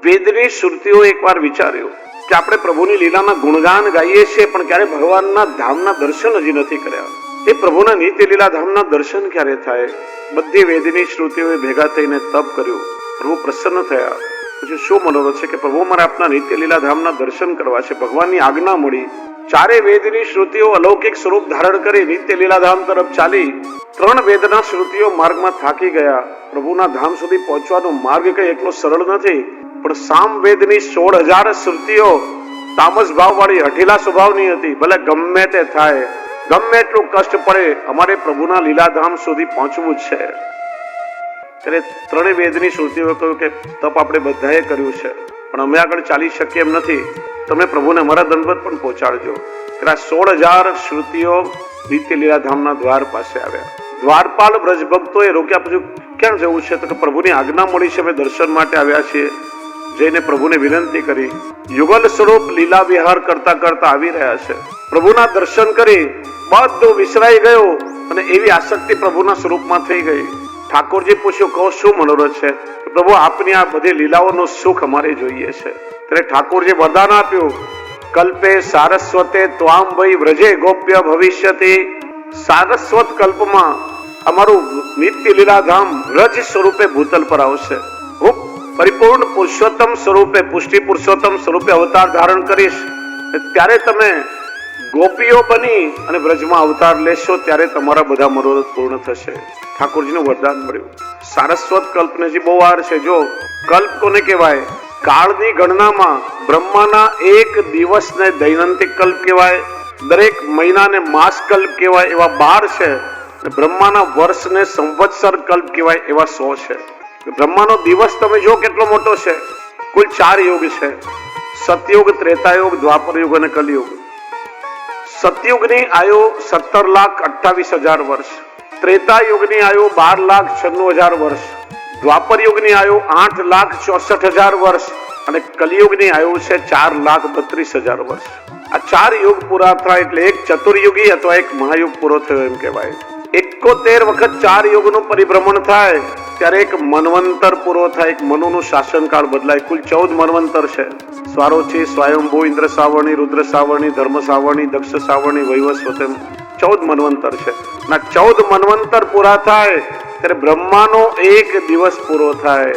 વેદની શ્રુતિઓ એકવાર વિચાર્યું કે આપણે પ્રભુની લીલાના ગુણગાન ગાઈએ છીએ, પણ ક્યારે ભગવાનના ધામના દર્શન હજી નથી કર્યા. એ પ્રભુના નિત્ય લીલા ધામના દર્શન ક્યારે થાય? બધી વેદની શ્રુતિઓએ ભેગા થઈને તપ કર્યું. પ્રભુ પ્રસન્ન થયા. પછી શું મનોરથ છે કે પ્રભુ મારે આપના નિત્ય લીલા ધામના દર્શન કરવા છે. ભગવાનની આજ્ઞા મળી. ચારે વેદની શ્રુતિઓ અલૌકિક સ્વરૂપ ધારણ કરી નિત્ય લીલા ધામ તરફ ચાલી. 3 વેદના શ્રુતિઓ માર્ગમાં થાકી ગયા. પ્રભુના ધામ સુધી પહોંચવાનો માર્ગ કઈ એટલો સરળ નથી, પણ સામ વેદની 16,000 શ્રુતિઓ તામસ ભાવવાળી હઠીલા સ્વભાવની હતી. ભલે ગમે તે થાય, ગમે એટલું કષ્ટ પડે, અમારે પ્રભુના લીલાધામ સુધી પહોંચવું જ છે. ત્યારે 3 વેદની શ્રુતિઓ કહ્યું કે તપ આપણે બધાએ કર્યું છે, પણ અમે આગળ ચાલી શકીએ એમ નથી. તમે પ્રભુને અમારા દંડવત પણ પહોંચાડજો. ત્યારે 16,000 શ્રુતિઓ નિત્ય લીલાધામના દ્વાર પાસે આવ્યા. દ્વારપાલ બ્રજ ભક્તોએ રોક્યા. પછી ક્યાં જવું છે? તો કે પ્રભુની આજ્ઞા મળી છે, અમે દર્શન માટે આવ્યા છીએ. જઈને પ્રભુને વિનંતી કરી. યુગલ સ્વરૂપ લીલા વિહાર કરતા કરતા આવી રહ્યા છે. પ્રભુના દર્શન કરી બધું વિસરાઈ ગયું અને એવી આસક્તિ પ્રભુના સ્વરૂપમાં થઈ ગઈ. ઠાકોરજી પૂછ્યું, કહો શું મનોરથ છે? પ્રભુ આપની આ બધી લીલાઓનું સુખ અમારે જોઈએ છે. ત્યારે ઠાકોરજી વરદાન આપ્યું, કલ્પે સારસ્વતે ત્વામ વૈ વ્રજે ગોપ્ય ભવિષ્યતિ. સારસ્વત કલ્પમાં અમારું નિત્ય લીલાધામ વ્રજ સ્વરૂપે ભૂતલ પર આવશે. હું પરિપૂર્ણ પુરુષોત્તમ સ્વરૂપે, પુષ્ટિ પુરુષોત્તમ સ્વરૂપે અવતાર ધારણ કરીશ. ત્યારે તમે ગોપીઓ બની અને વ્રજમાં અવતાર લેશો, ત્યારે તમારા બધા મનોરથ પૂર્ણ થશે. ઠાકોરજીનું વરદાન મળ્યું. સારસ્વત કલ્પને જે બહુ વાર છે. જો કલ્પ કોને કહેવાય? કાળની ગણનામાં બ્રહ્માના એક દિવસને દૈનંતિક કલ્પ કહેવાય, દરેક મહિનાને માસ કલ્પ કહેવાય, એવા 12 છે. બ્રહ્માના વર્ષને સંવત્સર કલ્પ કહેવાય, એવા 100 છે. બ્રહ્માનો દિવસ તમે જો કેટલો મોટો છે. કુલ 4 યુગ છે: સતયુગ, ત્રેતાયુગ, દ્વાપર યુગ અને કલયુગ. સતયુગની આયુ 17,28,000 વર્ષ, ત્રેતાયુગની આયુ 12,96,000 વર્ષ, દ્વાપર યુગની આયુ 8,64,000 વર્ષ અને કલયુગની આયુ છે 4,32,000 વર્ષ. આ 4 યુગ પૂરા થાય એટલે એક ચતુર્યુગી અથવા એક મહાયુગ પૂરો થયો એમ કહેવાય. 71 વખત 4 યુગનું પરિભ્રમણ થાય ત્યારે એક મન્વંતર પૂરો થાય. એક મનુનું શાસનકાળ બદલાય. કુલ 14 મન્વંતર છે. સ્વારોચી, સ્વયંભૂ, ઇન્દ્ર સાવરણી, રુદ્ર સાવરણી, ધર્મ સાવરણી, દક્ષ સાવરણી, વૈવસ્વત, 14 મન્વંતર છે. ના 14 મન્વંતર પૂરા થાય ત્યારે બ્રહ્માનો એક દિવસ પૂરો થાય.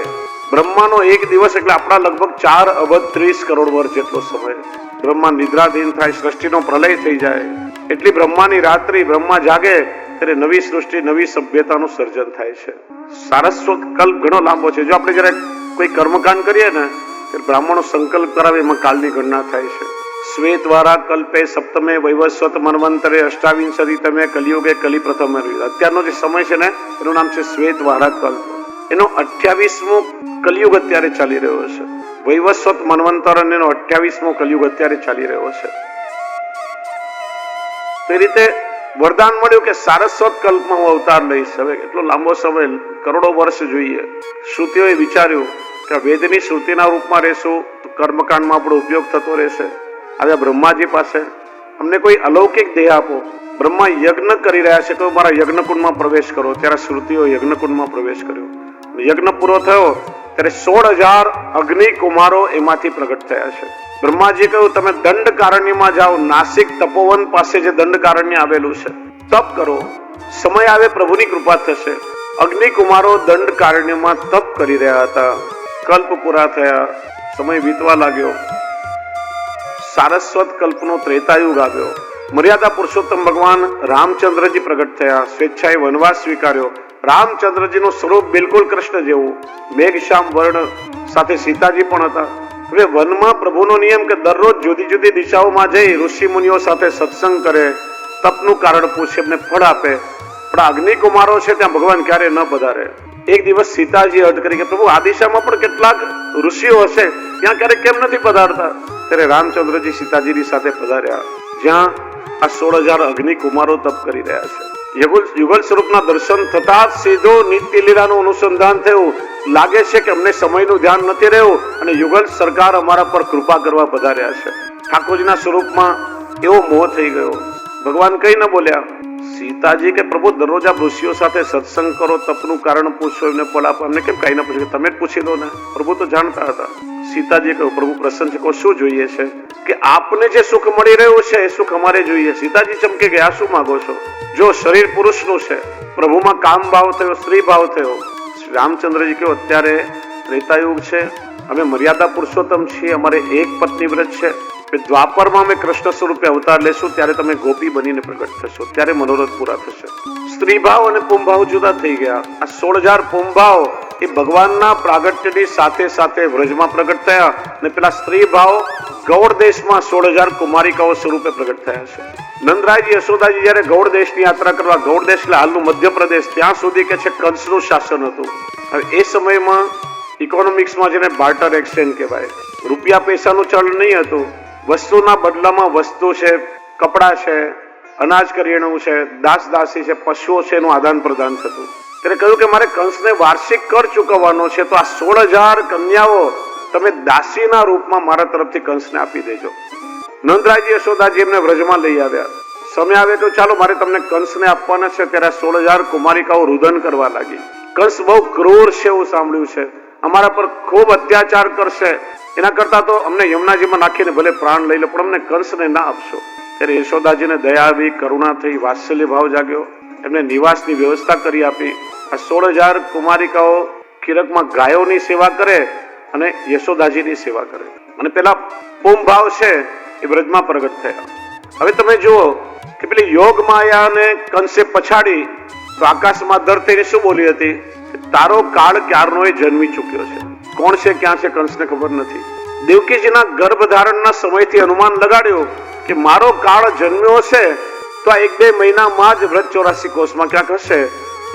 બ્રહ્માનો એક દિવસ એટલે આપણા લગભગ 4 અબજ 30 કરોડ વર્ષ જેટલો સમય. બ્રહ્મા નિદ્રાધીન થાય, સૃષ્ટિનો પ્રલય થઈ જાય. એટલી બ્રહ્માની રાત્રિ. બ્રહ્મા જાગે ત્યારે નવી સૃષ્ટિ, નવી સભ્યતાનું સર્જન થાય છે. સારસ્વત કલ્પ ઘણો લાંબો છે. જો આપણે જરા કોઈ કર્મકાંડ કરીએ ને, બ્રાહ્મણો સંકલ્પ કરાવે, એમાં કાલની ગણના થાય છે. શ્વેત વારા કલ્પે સપ્તમે વૈવસ્વત મન્વંતરે અષ્ટાવિંશતિતમે કલિયુગે કલિ પ્રથમે. અત્યારનો જે સમય છે ને, એનું નામ છે શ્વેત વારા કલ્પ. એનો 28મો કલિયુગ અત્યારે ચાલી રહ્યો છે. વૈવસ્વત મન્વંતર અને એનો 28મો કલિયુગ અત્યારે ચાલી રહ્યો છે. તો એ રીતે વરદાન મળ્યું કે સારસ્વત કલ્પમાં હું અવતાર લઈશ. હવે એટલો લાંબો સમય, કરોડો વર્ષ જોઈએ. શ્રુતિઓએ વિચાર્યું કે વેદની શ્રુતિના રૂપમાં રહેશું તો કર્મકાંડમાં આપણો ઉપયોગ થતો રહેશે. આવ્યા બ્રહ્માજી પાસે, અમને કોઈ અલૌકિક દેહ આપો. બ્રહ્મા યજ્ઞ કરી રહ્યા છે, તો મારા યજ્ઞકુંડમાં પ્રવેશ કરો. ત્યારે શ્રુતિઓ યજ્ઞકુંડમાં પ્રવેશ કર્યો. યજ્ઞ પૂરો થયો ત્યારે 16,000 અગ્નિ કુમારો એમાંથી પ્રગટ થયા છે. બ્રહ્માજી કહ્યું, તમે દંડકારણ્યમાં જાઓ. નાસિક તપોવન પાસે જે દંડકારણ્ય આવેલું છે, તપ કરો. સમય આવે પ્રભુની કૃપા થશે. અગ્નિ કુમારો દંડકારણ્યમાં તપ કરી રહ્યા હતા. કલ્પ પૂરા થયા, સમય વીતવા લાગ્યો. સારસ્વત કલ્પનો ત્રેતાયુગ આવ્યો. મર્યાદા પુરુષોત્તમ ભગવાન રામચંદ્રજી પ્રગટ થયા. સ્વેચ્છાએ વનવાસ સ્વીકાર્યો. રામચંદ્રજીનું સ્વરૂપ બિલકુલ કૃષ્ણ જેવું, મેઘશ્યામ વર્ણ સાથે સીતાજી પણ હતા. હવે વનમાં પ્રભુનો નિયમ કે દરરોજ જુદી જુદી દિશાઓમાં જઈ ઋષિ મુનિઓ સાથે સત્સંગ કરે, તપનું કારણ પૂછે, એમને ફળ આપે. પણ અગ્નિકુમારો છે ત્યાં ભગવાન ક્યારે ન પધારે. એક દિવસ સીતાજી અર્થ કરી કે પ્રભુ આ દિશામાં પણ કેટલાક ઋષિઓ હશે, ત્યાં ક્યારેક કેમ નથી પધારતા? ત્યારે રામચંદ્રજી સીતાજીની સાથે પધાર્યા, જ્યાં આ 16,000 અગ્નિકુમારો તપ કરી રહ્યા છે. યુગલ સ્વરૂપના દર્શન થતા જ સીધો નિત્ય લીલાનું અનુસંધાન થયું. લાગે છે કે અમને સમયનું ધ્યાન નથી રહ્યું અને યુગલ સરકાર અમારા પર કૃપા કરવા પધાર્યા છે. ઠાકોરજીના સ્વરૂપમાં એવો મોહ થઈ ગયો. ભગવાન કઈ ન બોલ્યા. સીતાજી કે પ્રભુ દરરોજ આપ ઋષિઓ સાથે સત્સંગ કરો, તપનું કારણ પૂછો, એમને ફળ આપો, એમને કેમ કઈ ના પૂછ્યું? તમે જ પૂછી લો ને. પ્રભુ તો જાણતા હતા. સીતાજી કહ્યું પ્રભુ પ્રસન્ન છે, શું જોઈએ છે? કે આપને જે સુખ મળી રહ્યું છે એ સુખ અમારે જોઈએ. સીતાજી ચમકી ગયા, શું માંગો છો? જો શરીર પુરુષનું છે, પ્રભુમાં કામ ભાવ થયો, સ્ત્રી ભાવ થયો. શ્રી રામચંદ્રજી કહ્યું અત્યારે ત્રેતાયુગ છે, અમે મર્યાદા પુરુષોત્તમ છીએ, અમારે એક પત્ની વ્રત છે. દ્વાપરમાં અમે કૃષ્ણ સ્વરૂપે અવતાર લેશું, ત્યારે તમે ગોપી બનીને પ્રગટ થશો, ત્યારે મનોરથ પૂરા થશે. સ્ત્રી ભાવ અને પુંભાવ જુદા થઈ ગયા. આ 16,000 પુંભાવ એ ભગવાનના પ્રાગટ્યની સાથે સાથે વ્રજમાં પ્રગટ થયા, અને પેલા સ્ત્રી ભાવ ગૌડ દેશમાં 16,000 કુમારિકાઓ સ્વરૂપે પ્રગટ થયા છે. નંદરાયજી યશોદાજી જયારે ગૌડ દેશની યાત્રા કરવા, ગૌડ દેશ એટલે હાલનું મધ્યપ્રદેશ, ત્યાં સુધી કે છે કંસનું શાસન હતું. હવે એ સમયમાં ઇકોનોમિક્સમાં જેને બાર્ટર એક્સચેન્જ કહેવાય, રૂપિયા પૈસાનું ચલણ નહીં હતું. વસ્તુના બદલામાં વસ્તુ છે, કપડા છે, અનાજ કરિયાણું છે, દાસ દાસી છે, પશુઓ છે, એનું આદાન પ્રદાન થતું. ત્યારે કહ્યું કે મારે કંસને વાર્ષિક કર ચૂકવવાનો છે, તો આ 16,000 કન્યાઓ તમે દાસીના રૂપમાં મારા તરફથી કંસને આપી દેજો. નંદરાયજી યશોદાજી એમને વ્રજમાં લઈ આવ્યા. સમય આવે તો ચાલો મારે તમને કંસને આપવાના છે. ત્યારે 16,000 કુમારિકાઓ રુદન કરવા લાગી. કંસ બહુ ક્રૂર છે એવું સાંભળ્યું છે, અમારા પર ખૂબ અત્યાચાર કરશે, એના કરતા તો અમને યમુનાજીમાં નાખીને ભલે પ્રાણ લઈ લો, પણ અમને કંસને ના આપશો. ત્યારે યશોદાજીને દયા આવી, કરુણા થઈ, વાત્સલ્ય ભાવ જાગ્યો. એમને નિવાસની વ્યવસ્થા કરી આપી. આ 16,000 કુમારિકાઓ ખીરકમાં ગાયોની સેવા કરે અને યશોદાજીની સેવા કરે. અને પેલા પુંભાવ છે એ વ્રજમાં પ્રગટ થયા. હવે તમે જુઓ કે પેલી યોગ માયાને કંસે પછાડી તો આકાશમાં દર થઈને શું બોલી હતી? તારો કાળ ક્યારનો એ જન્મી ચૂક્યો છે. કોણ છે, ક્યાં છે, કંસને ખબર નથી. દેવકીજીના ગર્ભધારણના સમયથી અનુમાન લગાડ્યો કે મારો કાળ જન્મ્યો છે તો આ 1-2 મહિનામાં જ વ્રત 84 કોષમાં ક્યાંક હશે.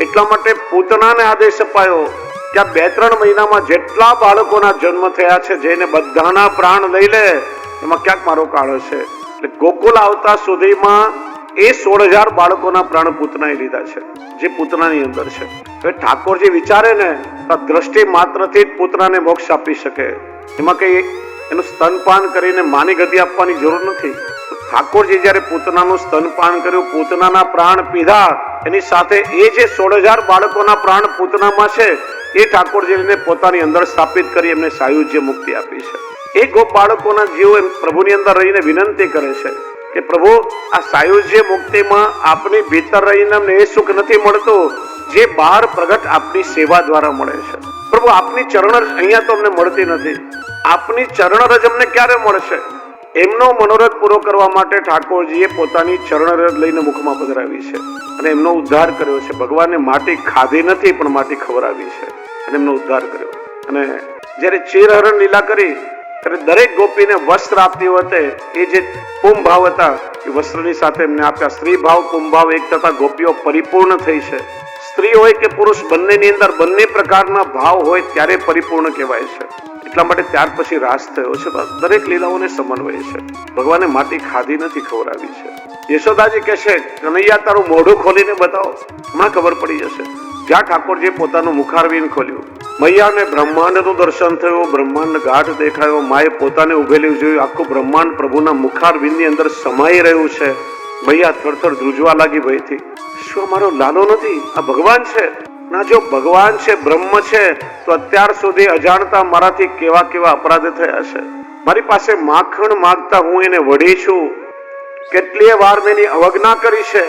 એટલા માટે પૂતનાને આદેશ અપાયો કે આ 2-3 મહિનામાં જેટલા બાળકોના જન્મ થયા છે, જેને બધાના પ્રાણ લઈ લે, એમાં ક્યાંક મારો કાળ હશે. એટલે ગોકુલ આવતા સુધીમાં એ 16,000 બાળકોના પ્રાણ પૂતનાએ લીધા છે, જે પૂતનાની અંદર છે. હવે ઠાકોરજી વિચારે ને તો દ્રષ્ટિ માત્રથી જ પૂતનાને મોક્ષ આપી શકે. એમાં કઈ એનું સ્તનપાન કરીને માની ગતિ આપવાની જરૂર નથી. ઠાકોરજી જયારે પૂતનાનું સ્તનપાન કર્યું, પૂતનાના પ્રાણ પીધા, એની સાથે એ જે 16,000 બાળકોના પ્રાણ પૂતનામાં છે એ ઠાકોરજીને પોતાની અંદર સ્થાપિત કરી એમને સાયુજ્ય મુક્તિ આપી છે. એ ગોપ બાળકોના જીવો પ્રભુની અંદર રહીને વિનંતી કરે છે કે પ્રભુ આ સાયુજ્ય મુક્તિમાં આપની ભીતર રહીને અમને એ સુખ નથી મળતું જે બહાર પ્રગટ આપની સેવા દ્વારા મળે છે. પ્રભુ આપની ચરણ અહીંયા તો અમને મળતી નથી, આપની ચરણ રજ અમને ક્યારે મળશે? એમનો મનોરથ પૂરો કરવા માટે ઠાકોરજીએ પોતાની ચરણ રજ લઈને મુખમાં પધરાવી છે અને એમનો ઉદ્ધાર કર્યો છે. ભગવાને માટી ખાધી નથી પણ માટી ખવડાવી છે અને એમનો ઉદ્ધાર કર્યો. અને જયારે ચીરહરણ લીલા કરી ત્યારે દરેક ગોપીને વસ્ત્ર આપતી વખતે એ જે પુંભાવ હતા એ વસ્ત્રની સાથે એમને આપ્યા. સ્ત્રી ભાવ પુંભાવ એક થતા ગોપીઓ પરિપૂર્ણ થઈ છે. સ્ત્રી હોય કે પુરુષ, બંનેની અંદર બંને પ્રકારના ભાવ હોય ત્યારે પરિપૂર્ણ કહેવાય છે. એટલા માટે ત્યાર પછી રાસ થયો છે. દરેક લીલાઓને સમન્વય છે. ભગવાને માટી ખાધી નથી, ખવડાવી છે. યશોદાજી કહે છે કનૈયા તારું મોઢું ખોલીને બતાવો, હમણાં ખબર પડી જશે. જ્યાં ઠાકોરજીએ પોતાનું મુખારવિંદ ખોલ્યું, મૈયાને બ્રહ્માંડનું દર્શન થયું, બ્રહ્માંડ ગાઢ દેખાયો. માએ પોતાને ઉભેલું જોયું, આખું બ્રહ્માંડ પ્રભુના મુખારવિંદની અંદર સમાઈ રહ્યું છે. મૈયા થરથર ધ્રુજવા લાગી ભયથી. શું અમારો લાલો નથી? આ ભગવાન છે ના? જો ભગવાન છે, બ્રહ્મ છે, તો અત્યાર સુધી અજાણતા મારાથી કેવા કેવા અપરાધ થયા છે. મારી પાસે માખણ માંગતા હું એને વઢી છું, કેટલીય વાર મેં એની અવજ્ઞા કરી છે.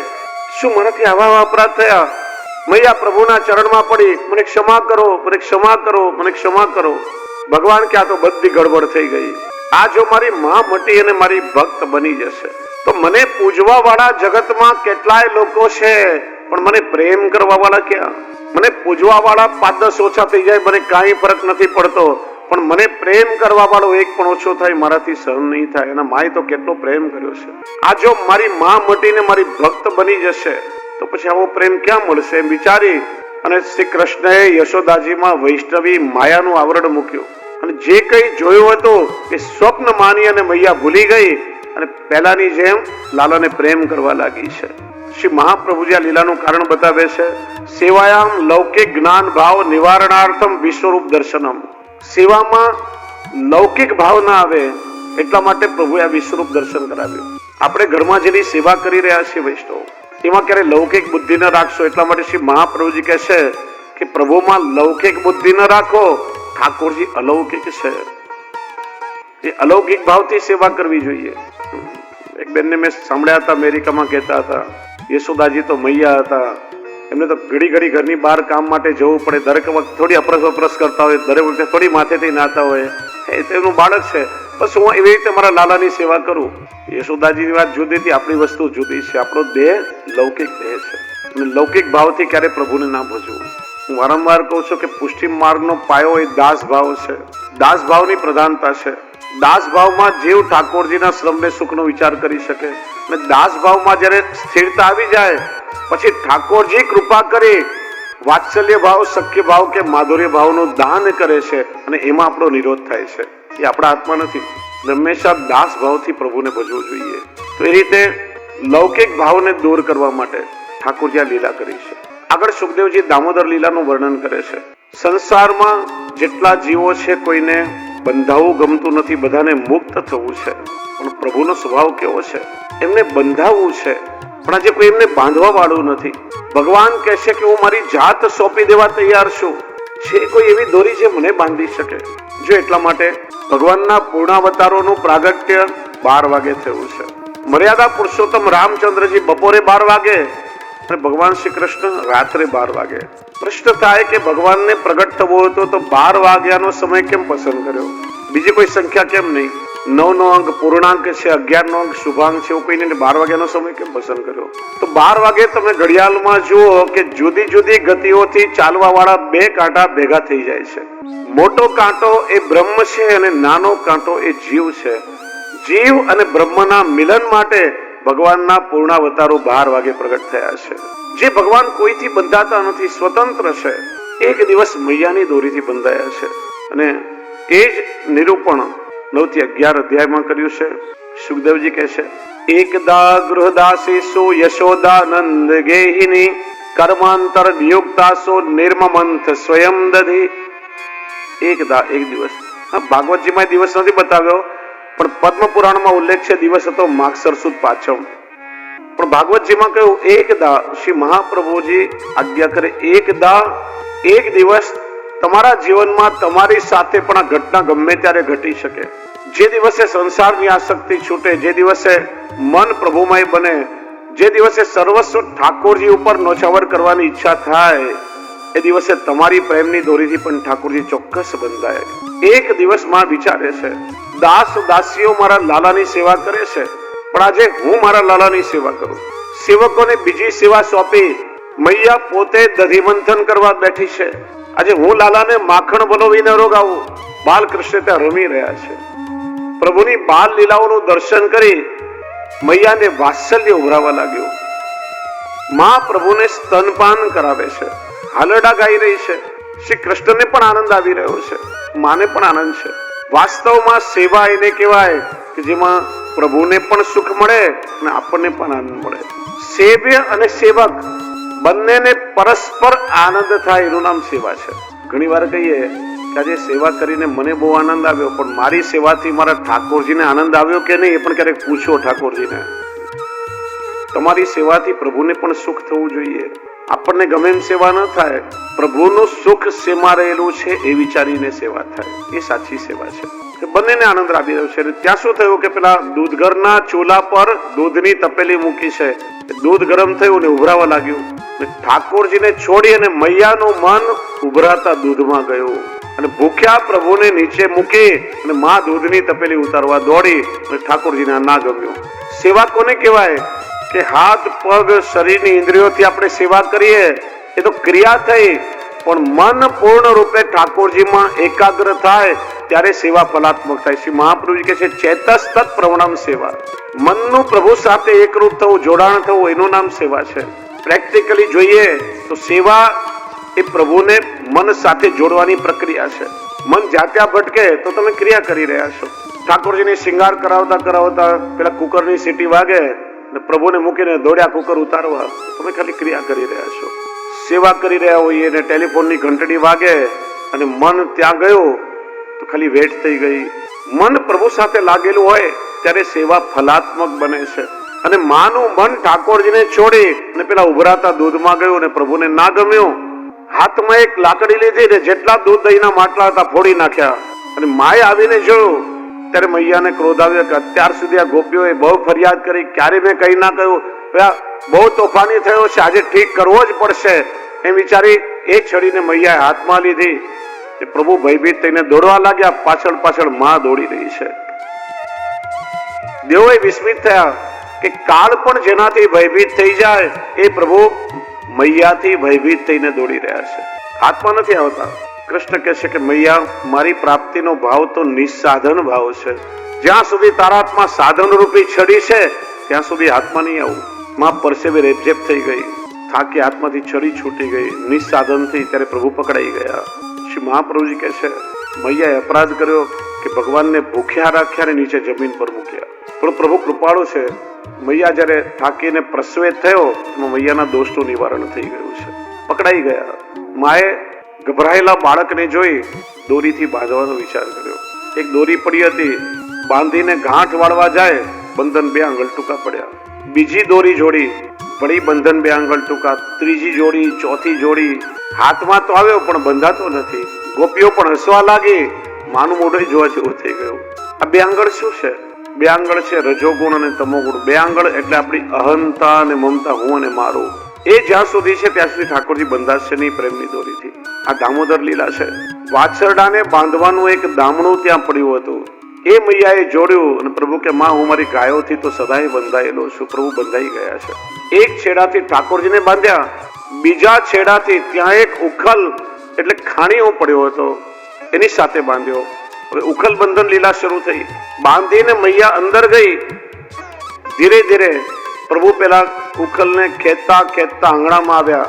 શું મારાથી આવા અપરાધ થયા? મૈયા પ્રભુના ચરણમાં પડી, મને ક્ષમા કરો, મને ક્ષમા કરો, મને ક્ષમા કરો. ભગવાન કે આ તો બધી ગડબડ થઈ ગઈ. આ જો મારી માં મટી અને મારી ભક્ત બની જશે તો મને પૂજવા વાળા જગતમાં કેટલાય લોકો છે, પણ મને પ્રેમ કરવા વાળા ક્યાં? મને પૂજવા વાળા 5-10 ઓછા થઈ જાય, મને કાંઈ ફરક નથી પડતો, પણ મને પ્રેમ કરવા વાળો એક પણ ઓછો થાય મારાથી સહન નહીં થાય. એના માએ તો કેટલો પ્રેમ કર્યો છે. આ જો મારી માં મટીને મારી ભક્ત બની જશે તો પછી આવો પ્રેમ ક્યાં મળશે? એમ વિચારી અને શ્રી કૃષ્ણએ યશોદાજીમાં વૈષ્ણવી માયાનું આવરણ મૂક્યું અને જે કઈ જોયું હતું એ સ્વપ્ન માની અને મૈયા ભૂલી ગઈ અને પહેલાની જેમ લાલાને પ્રેમ કરવા લાગી છે. શ્રી મહાપ્રભુજી આ લીલાનું કારણ બતાવે છે. સેવાયામ લૌકિક જ્ઞાન ભાવ નિવારણાર્થમ વિશ્વરૂપ દર્શનમ. સેવામાં લૌકિક ભાવ ના આવે એટલા માટે પ્રભુએ આ વિશ્વરૂપ દર્શન કરાવ્યું. આપણે ઘરમાં જેની સેવા કરી રહ્યા છીએ વૈષ્ણવ, એમાં ક્યારે લૌકિક બુદ્ધિ ન રાખશો. એટલા માટે શ્રી મહાપ્રભુજી કહે છે કે પ્રભુમાં લૌકિક બુદ્ધિ ન રાખો, ઠાકોરજી અલૌકિક છે. એ અલૌકિક ભાવથી સેવા કરવી જોઈએ. એક બેનને મેં સાંભળ્યા હતા, અમેરિકામાં કહેતા હતા, યશોદાજી તો મૈયા હતા, એમને તો ઘડી ઘડી ઘરની બહાર કામ માટે જવું પડે, દરેક વખત થોડી અપરસ કરતા હોય, દરેક વખતે થોડી માથેથી નાતા હોય, એ તેમનું બાળક છે, બસ હું એવી રીતે મારા લાલાની સેવા કરું. યશોદાજીની વાત જુદી હતી, આપણી વસ્તુ જુદી છે. આપણો દેહ લૌકિક દેહ છે અને લૌકિક ભાવથી ક્યારે પ્રભુને ના ભજવું. હું વારંવાર કહું છું કે પુષ્ટિ માર્ગનો પાયો એ દાસ ભાવ છે. દાસ ભાવની પ્રધાનતા છે. દાસ ભાવમાં જીવ ઠાકોરજીના શ્રમને સુખનો વિચાર કરી શકે અને દાસ ભાવમાં જ્યારે સ્થિરતા આવી જાય પછી ઠાકોરજી કૃપા કરી વાત્સલ્ય ભાવ, શક્ય ભાવ કે માધુર્ય ભાવનું દાન કરે છે અને એમાં આપણો નિરોધ થાય છે. એ આપણા હાથમાં નથી. હંમેશા દાસ ભાવથી પ્રભુને ભજવું જોઈએ. તો એ રીતે લૌકિક ભાવને દૂર કરવા માટે ઠાકોરજી આ લીલા કરી છે. આગળ સુખદેવજી દામોદર લીલાનું વર્ણન કરે છે. સંસારમાં જેટલા જીવો છે કોઈને બંધાવવું ગમતું નથી, બધાને મુક્ત થવું છે, પણ પ્રભુનો સ્વભાવ કેવો છે, એમને બંધાવવું છે પણ આજે કોઈ એમને બાંધવા વાળું નથી. ભગવાન કહે છે કે હું મારી જાત સોંપી દેવા તૈયાર છું. છે કોઈ એવી દોરી જે મને બાંધી શકે? જો એટલા માટે ભગવાનના પૂર્ણાવતારોનું પ્રાગટ્ય 12 વાગે થયું છે. મર્યાદા પુરુષોત્તમ રામચંદ્રજી બપોરે 12 વાગે અને ભગવાન શ્રી કૃષ્ણ રાત્રે 12 વાગે. પ્રશ્ન થાય કે ભગવાનને પ્રગટ થવો હતો તો 12 વાગ્યાનો સમય કેમ પસંદ કર્યો? બીજી કોઈ સંખ્યા કેમ નહીં? 9 નો અંક પૂર્ણાંક છે, 11 નો અંક શુભાંક છે, એવું કોઈને 12 વાગ્યાનો સમય કેમ પસંદ કર્યો? તો 12 વાગે તમે ઘડિયાળમાં જુઓ કે જુદી જુદી ગતિઓથી ચાલવા વાળા 2 કાંટા ભેગા થઈ જાય છે. મોટો કાંટો એ બ્રહ્મ છે અને નાનો કાંટો એ જીવ છે. જીવ અને બ્રહ્મના મિલન માટે ભગવાનના પૂર્ણાવતારો 12 વાગે પ્રગટ થયા છે. જે ભગવાન કોઈથી બંધાતા નથી, સ્વતંત્ર છે, એક દિવસ મૈયાની દોરીથી બંધાયા છે અને એ જ નિરૂપણ 9 થી 11 અધ્યાયમાં કર્યું છે. સુખદેવજી કહે છે, એકદા ગૃહદાસીસો યશોદાનંદ ગેહિની કર્માંતર નિયુક્તાસો નિર્મમંથ સ્વયં દધી. એકદા, એક દિવસ. ભાગવતજીમાં દિવસ નથી બતાવ્યો, પણ પદ્મ પુરાણમાં ઉલ્લેખ છે દિવસ હતો માગસર સુદ પાંચમ. પણ ભાગવતજીમાં કહ્યું એકદા. શ્રી મહાપ્રભુજી આજ્ઞા કરે, એકદા, એક દિવસ તમારા જીવનમાં તમારી સાથે પણ આ ઘટના ગમે ત્યારે ઘટી શકે. જે દિવસે સંસારની આસક્તિ છૂટે, જે દિવસે મન પ્રભુમય બને, જે દિવસે સર્વસ્વ ઠાકોરજી ઉપર નોછાવર કરવાની ઈચ્છા થાય, એ દિવસે તમારી પ્રેમની દોરીથી પણ ઠાકોરજી ચોક્કસ બંધાય. એક દિવસ માં વિચારે છે, દાસ દાસીઓ મારા લાલાની સેવા કરે છે, પણ આજે હું મારા લાલાની સેવા કરું. સેવકોને બીજી સેવા સોંપી મૈયા પોતે દધી મંથન કરવા બેઠી છે. આજે હું લાલાને માખણ વલોવીને રોગાવું. બાલકૃષ્ણ ત્યાં રમી રહ્યા છે. પ્રભુની બાલ લીલાઓનું દર્શન કરી મૈયાને વાત્સલ્ય ઉભરાવા લાગ્યું. માં પ્રભુને સ્તનપાન કરાવે છે, હાલરડા ગાઈ રહી છે. શ્રી કૃષ્ણને પણ આનંદ આવી રહ્યો છે, માને પણ આનંદ છે. વાસ્તવમાં સેવા એને કહેવાય કે જેમાં પ્રભુને પણ સુખ મળે અને આપણને પણ આનંદ મળે. સેવ્ય અને સેવક બંનેને પરસ્પર આનંદ થાય, એનું નામ સેવા છે. ઘણી વાર કહીએ કે આજે સેવા કરીને મને બહુ આનંદ આવ્યો, પણ મારી સેવાથી મારા ઠાકોરજીને આનંદ આવ્યો કે નહીં એ પણ ક્યારેક પૂછો ઠાકોરજીને. તમારી સેવાથી પ્રભુને પણ સુખ થવું જોઈએ. આપણને ગમે એમ સેવા ન થાય, પ્રભુનું સુખ શેમાં રહેલું છે એ વિચારીને સેવા થાય, એ સાચી સેવા છે. બંનેને આનંદ આવી રહ્યો છે. ત્યાં શું થયું કે પેલા દૂધઘરના ચૂલા પર દૂધની તપેલી મૂકી છે, દૂધ ગરમ થયું ને ઉભરાવા લાગ્યું. ઠાકોરજીને છોડી અને મૈયાનું મન ઉભરાતા દૂધમાં ગયું અને ભૂખ્યા પ્રભુને નીચે મૂકી અને માં દૂધની તપેલી ઉતારવા દોડી અને ઠાકોરજીને ના ગમ્યું. સેવા કોને કહેવાય કે હાથ પગ શરીરની ઇન્દ્રિયોથી આપણે સેવા કરીએ, એ તો ક્રિયા થઈ, પણ મન પૂર્ણ રૂપે ઠાકોરજીમાં એકાગ્ર થાય ત્યારે સેવા ફલાત્મક થાય. શ્રી મહાપ્રભુજી કહે છે, ચેતસ્તત પ્રવણમ સેવા. મનનું પ્રભુ સાથે એકરૂપ થવું, જોડાણ થવું, એનું નામ સેવા છે. પ્રેક્ટિકલી જોઈએ તો સેવા એ પ્રભુને મન સાથે જોડવાની પ્રક્રિયા છે. મન જ્યાં ત્યાં ભટકે તો તમે ક્રિયા કરી રહ્યા છો. ઠાકોરજીને શિંગાર કરાવતા કરાવતા પેલા કુકરની સીટી વાગે ને પ્રભુને મૂકીને દોડ્યા કુકર ઉતારવા, તમે ખાલી ક્રિયા કરી રહ્યા છો. સેવા કરી રહ્યા હોઈએ ને ટેલિફોનની ઘંટડી વાગે અને મન ત્યાં ગયું તો ખાલી વેટ થઈ ગઈ. મન પ્રભુ સાથે લાગેલું હોય ત્યારે સેવા ફલાત્મક બને છે. અને માનું મન ઠાકોરજીને છોડી અને પેલા ઉભરાતા દૂધમાં ગયું ને પ્રભુને ના ગમ્યું. હાથમાં એક લાકડી લીધી ને જેટલા દૂધ દહીંના માટલા હતા ફોડી નાખ્યા અને માએ આવીને જોયું ત્યારે મૈયાને ક્રોધ આવ્યો કે અત્યાર સુધી આ ગોપીઓએ બહુ ફરિયાદ કરી, ક્યારે મેં કઈ ના કહ્યું, બહુ તોફાની થયો છે, આજે ઠીક કરવો જ પડશે એમ વિચારી એ છડીને મૈયાએ હાથમાં લીધી. પ્રભુ ભયભીત થઈને દોડવા લાગ્યા, પાછળ પાછળ માં દોડી રહી છે. દેવોએ વિસ્મિત થયા કે કાળ પણ જેનાથી ભયભીત થઈ જાય એ પ્રભુ મૈયાથી ભયભીત થઈને દોડી રહ્યા છે, હાથમાં નથી આવતા. કૃષ્ણ કહે છે કે મૈયા, મારી પ્રાપ્તિનો ભાવ તો નિસાધન ભાવ છે. જ્યાં સુધી તારા હાથમાં સાધન રૂપી છડી છે ત્યાં સુધી હાથમાં નહીં આવું. માં પરસેવે રેપઝેપ થઈ ગઈ, થાકી હાથમાંથી છડી છૂટી ગઈ, નિસાધન થઈ. ત્યારે પ્રભુ પકડાઈ ગયા. શ્રી મહાપ્રભુજી કહે છે મૈયાએ અપરાધ કર્યો કે ભગવાનને ભૂખ્યા રાખ્યા ને નીચે જમીન પર મૂક્યા. પણ પ્રભુ કૃપાળુ છે. મૈયા જયારે થાકીને પ્રસ્વેત થયો એમાં મૈયાના દોષનું નિવારણ થઈ ગયું છે, પકડાઈ ગયા. માએ ગભરાયેલા બાળકને જોઈ દોરીથી બાંધવાનો વિચાર કર્યો. એક દોરી પડી હતી, બાંધીને ગાંઠ વાળવા જાય, બંધન 2 આંગળ ટૂંકા પડ્યા. બીજી દોરી જોડી, વળી બંધન 2 આંગળ ટૂંકા. ત્રીજી જોડી, ચોથી જોડી, હાથમાં તો આવ્યો પણ બંધાતો નથી. ગોપીઓ પણ હસવા લાગી, માનું મોઢું જોવા જેવું થઈ ગયું. આ 2 આંગળ શું છે? 2 આંગળ છે રજોગુણ અને તમોગુણ. 2 આંગળ એટલે આપણી અહંતા અને મમતા, હું અને મારું. એ જ્યાં સુધી છે ત્યાં સુધી ઠાકોરજી બંધાશે નહીં પ્રેમની દોરીથી. આ દામોદર લીલા છે. વાછરડાને બાંધવાનું એક દામણું ત્યાં પડ્યું હતું, એ મૈયાએ જોડ્યું અને પ્રભુ કે માં, હું મારી ગાયોથી તો સદાય બંધાયેલો છું. પ્રભુ બંધાઈ ગયા છે. એક છેડાથી ઠાકોરજીને બાંધ્યા, બીજા છેડાથી ત્યાં એક ઉખલ એટલે ખાણીઓ પડ્યો હતો એની સાથે બાંધ્યો. હવે ઉખલ બંધન લીલા શરૂ થઈ. બાંધીને મૈયા અંદર ગઈ. ધીરે ધીરે પ્રભુ પેલા ઉખલને ખેંચતા ખેંચતા આંગણામાં આવ્યા.